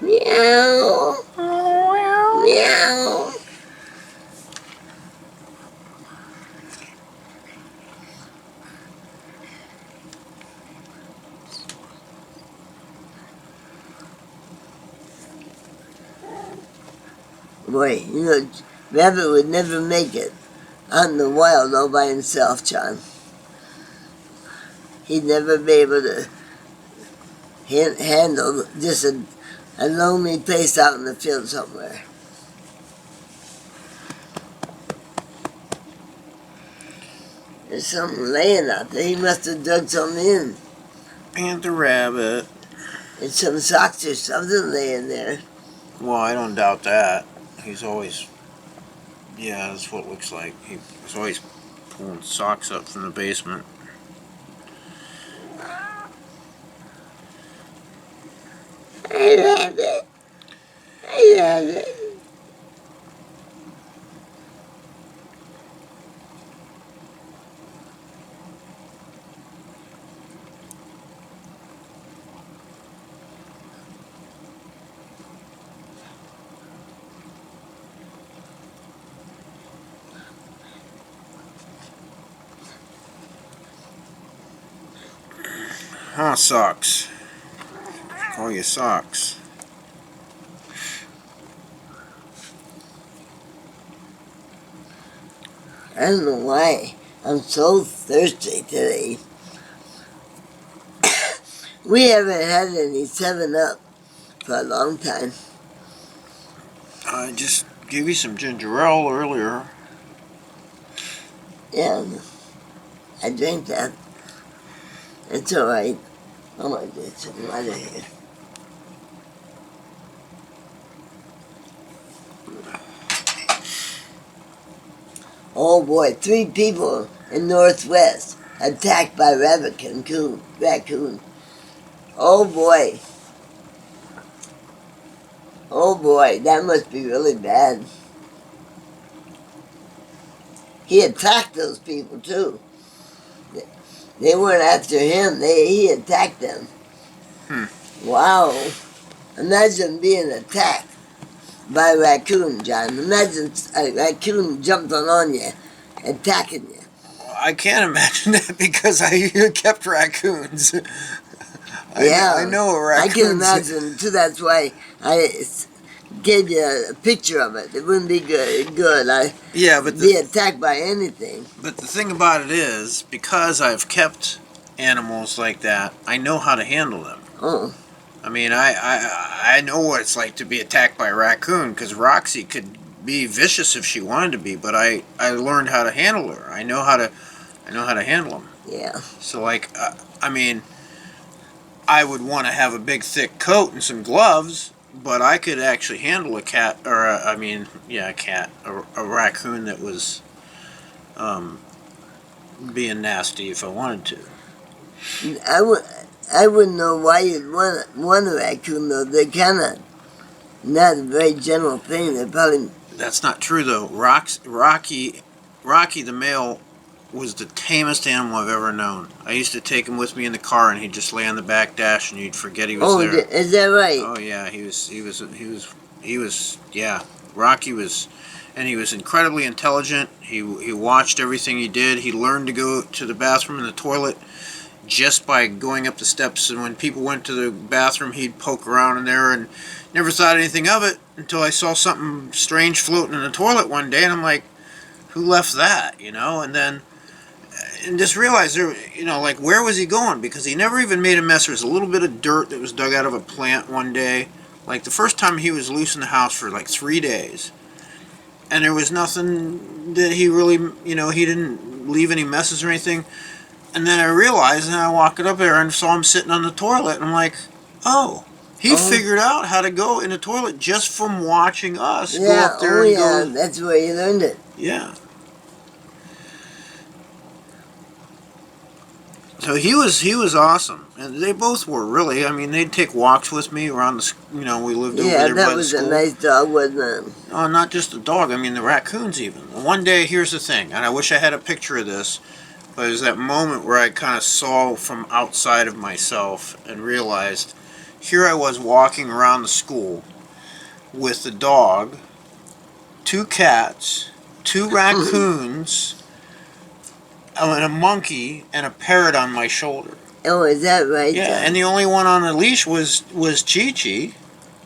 Meow. Meow. Boy, you know, Rabbit would never make it out in the wild all by himself, John. He'd never be able to handle just a lonely place out in the field somewhere. There's something laying out there. He must have dug something in. And the rabbit. And some socks or something laying there. Well, I don't doubt that. He's always... Yeah, that's what it looks like. He's always pulling socks up from the basement. I love it. I love it. Huh, socks. Call you socks. I don't know why. I'm so thirsty today. We haven't had any 7-Up for a long time. I just gave you some ginger ale earlier. Yeah, I drank that. It's alright. I'm gonna get some water here. Oh boy, 3 people in Northwest attacked by raccoon. Oh boy. Oh boy, that must be really bad. He attacked those people too. They weren't after him, he attacked them. Wow. Imagine being attacked by a raccoon, John. Imagine a raccoon jumping on you, attacking you. I can't imagine that because I kept raccoons. I know a raccoon. I can imagine too. That's why I gave you a picture of it. It wouldn't be good. Be attacked by anything. But the thing about it is, because I've kept animals like that, I know how to handle them. Oh. I mean, I know what it's like to be attacked by a raccoon, because Roxy could be vicious if she wanted to be, but I learned how to handle her. I know how to handle them. Yeah. So like, I mean, I would want to have a big thick coat and some gloves, but I could actually handle a cat, or a cat, a raccoon that was being nasty if I wanted to. I wouldn't know why you'd want a raccoon though. They're kind of not a very general thing. They're probably... That's not true though. Rocky the male was the tamest animal I've ever known. I used to take him with me in the car, and he'd just lay on the back dash, and you'd forget he was there. Is that right? Oh yeah, he was. Yeah, Rocky was, and he was incredibly intelligent. He watched everything he did. He learned to go to the bathroom and the toilet just by going up the steps, and when people went to the bathroom, he'd poke around in there, and never thought anything of it until I saw something strange floating in the toilet one day, and I'm like, who left that, you know? And then, and just realized, there, you know, like, where was he going? Because he never even made a mess. There was a little bit of dirt that was dug out of a plant one day. Like, the first time he was loose in the house for like 3 days, and there was nothing that he really, you know, he didn't leave any messes or anything. And then I realized, and I walked up there and saw him sitting on the toilet, and I'm like, oh, he figured out how to go in the toilet just from watching us go up there and go. That's where you learned it. Yeah. So he was awesome, and they both were really. I mean, they'd take walks with me around the, you know, we lived over there by the school. Yeah, that was a nice dog, wasn't it? Oh, not just the dog. I mean, the raccoons even. One day, here's the thing, and I wish I had a picture of this. But there's that moment where I kind of saw from outside of myself and realized here I was walking around the school with the dog, 2 cats, 2 raccoons, and a monkey, and a parrot on my shoulder. Oh, is that right, Yeah, John? and the only one on a leash was Chi-Chi.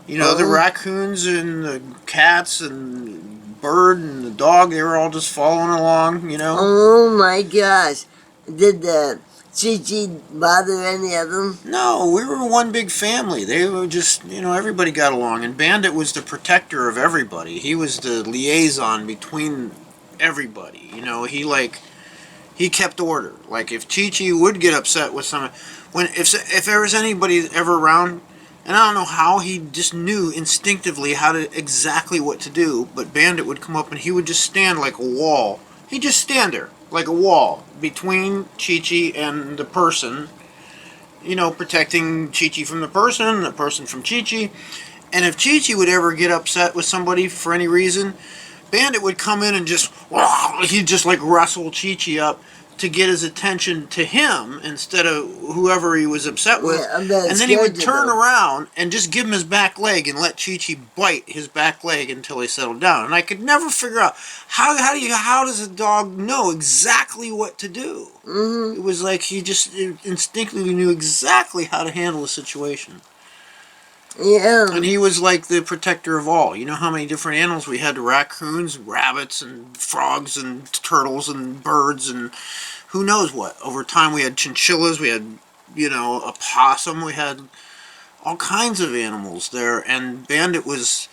You know, the Oh. raccoons and the cats and bird and the dog, they were all just following along, you know. Oh my gosh. Did the Chi bother any of them? No, we were one big family. They were just, you know, everybody got along. And Bandit was the protector of everybody. He was the liaison between everybody. You know, he kept order. Like if Chi-Chi would get upset with someone, if there was anybody ever around, and I don't know how, he just knew instinctively how to exactly what to do. But Bandit would come up and he would just stand like a wall. He'd just stand there like a wall between Chi-Chi and the person. You know, protecting Chi-Chi from the person from Chi-Chi. And if Chi-Chi would ever get upset with somebody for any reason, Bandit would come in and just, he'd just like wrestle Chi-Chi up to get his attention to him instead of whoever he was upset with. Yeah, I'm not And then he would scared turn though. around and just give him his back leg and let Chi-Chi bite his back leg until he settled down. And I could never figure out how does a dog know exactly what to do? It was like he just instinctively knew exactly how to handle a situation. Yeah. And he was like the protector of all. You know how many different animals we had? Raccoons, rabbits, and frogs, and turtles, and birds, and who knows what. Over time we had chinchillas, we had, you know, a possum, we had all kinds of animals there. And Bandit was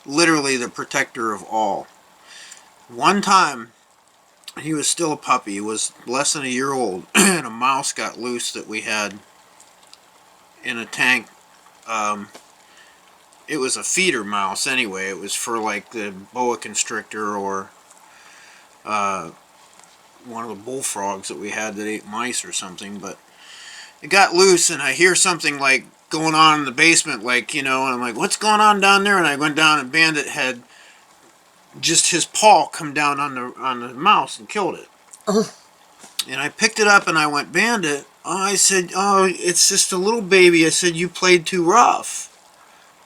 literally the protector of all. One time, he was still a puppy. He was less than a year old, and a mouse got loose that we had in a tank. It was a feeder mouse anyway. It was for like the boa constrictor or one of the bullfrogs that we had that ate mice or something. But it got loose, and I hear something like going on in the basement, like, you know, and I'm like, what's going on down there? And I went down, and Bandit had just his paw come down on the mouse and killed it. Oh. And I picked it up and I went, Bandit. Oh, I said, oh, it's just a little baby. I said, you played too rough.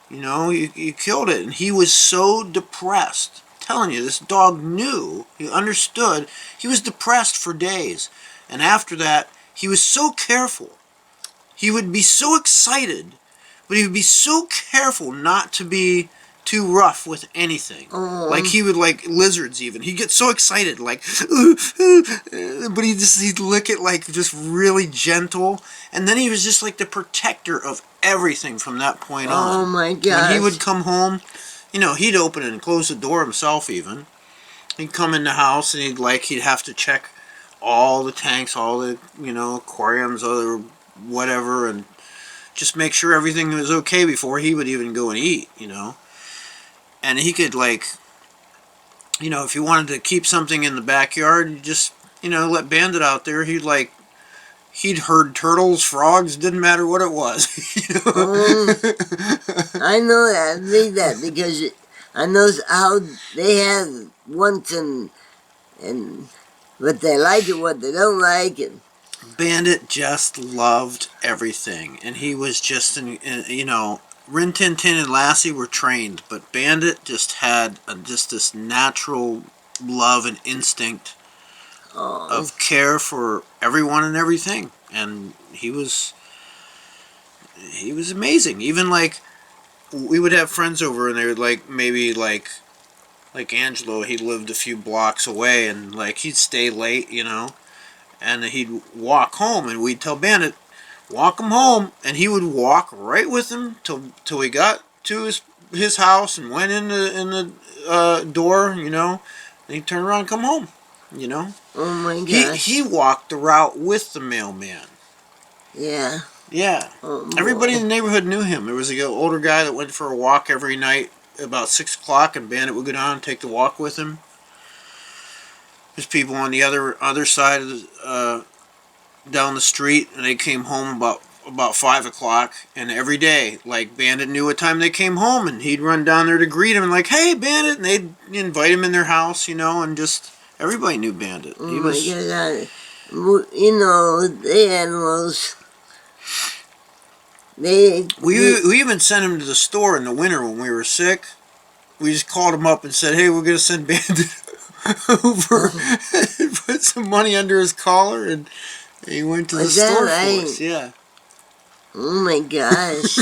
You know, you killed it. And he was so depressed. I'm telling you, this dog knew. He understood. He was depressed for days. And after that, he was so careful. He would be so excited, but he would be so careful not to be too rough with anything. Like he would, like lizards even. He'd get so excited, like, but he'd lick it like just really gentle. And then he was just like the protector of everything from that point on. Oh my gosh. When he would come home, you know, he'd open and close the door himself even. He'd come in the house and he'd have to check all the tanks, all the, you know, aquariums, other whatever, and just make sure everything was okay before he would even go and eat, you know. And he could, like, you know, if you wanted to keep something in the backyard, you just, you know, let Bandit out there. He'd herd turtles, frogs, didn't matter what it was. You know? I know that. I read that because I know how they have once and what they like and what they don't like. And Bandit just loved everything, and he was just, you know, Rin Tin Tin and Lassie were trained, but Bandit just had just this natural love and instinct of care for everyone and everything, and he was amazing. Even like we would have friends over, and they would like maybe like Angelo. He lived a few blocks away, and like he'd stay late, you know, and he'd walk home, and we'd tell Bandit, walk him home, and he would walk right with him till he got to his house and went in the door, you know, and he'd turn around and come home, you know. oh my gosh. He walked the route with the mailman. Yeah. Yeah. Oh, Everybody in boy. the neighborhood knew him. There was an older guy that went for a walk every night about 6 o'clock, and Bandit would go down and take the walk with him. There's people on the other side of the down the street, and they came home about 5 o'clock, and every day, like, Bandit knew what time they came home, and he'd run down there to greet him, and like, hey, Bandit, and they'd invite him in their house, you know, and just, everybody knew Bandit. Oh He my was, God. You know, the animals, We We even sent him to the store in the winter when we were sick. We just called him up and said, "Hey, we're gonna send Bandit over and put some money under his collar," and he went to the store for us. Yeah. Oh my gosh.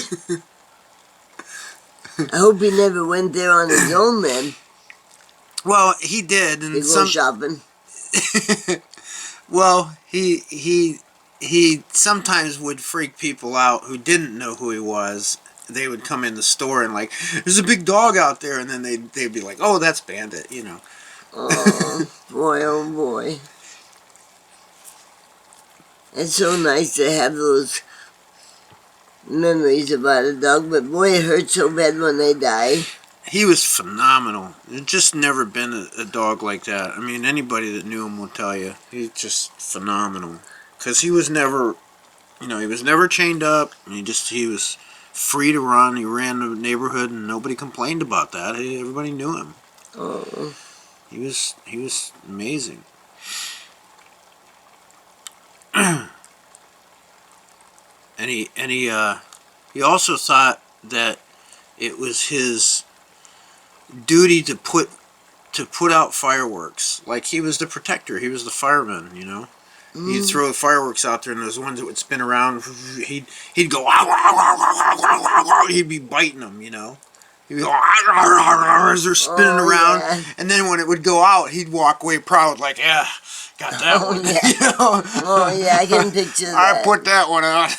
I hope he never went there on his own then. Well, he did, To and go shopping. Well, he sometimes would freak people out who didn't know who he was. They would come in the store and like, "There's a big dog out there," and then they'd be like, "Oh, that's Bandit," you know. Oh boy, oh boy. It's so nice to have those memories about a dog, but boy, it hurts so bad when they die. He was phenomenal. There's just never been a dog like that. I mean, anybody that knew him will tell you. He's just phenomenal. Because he was never, he was never chained up. He was free to run. He ran the neighborhood and nobody complained about that. Everybody knew him. Oh. He was amazing. And he also thought that it was his duty to put out fireworks. Like, he was the protector. He was the fireman, you know. He'd throw the fireworks out there, and those ones that would spin around, he'd go, "Ow, ow, ow, ow, ow, ow, ow." He'd be biting them, you know. He'd go, "Ow, ow, ow, ow," as they're spinning around. Yeah. And then when it would go out, he'd walk away proud, like, "Yeah, got that one." Yeah. You know? Oh, yeah, I can picture that. I put that one out.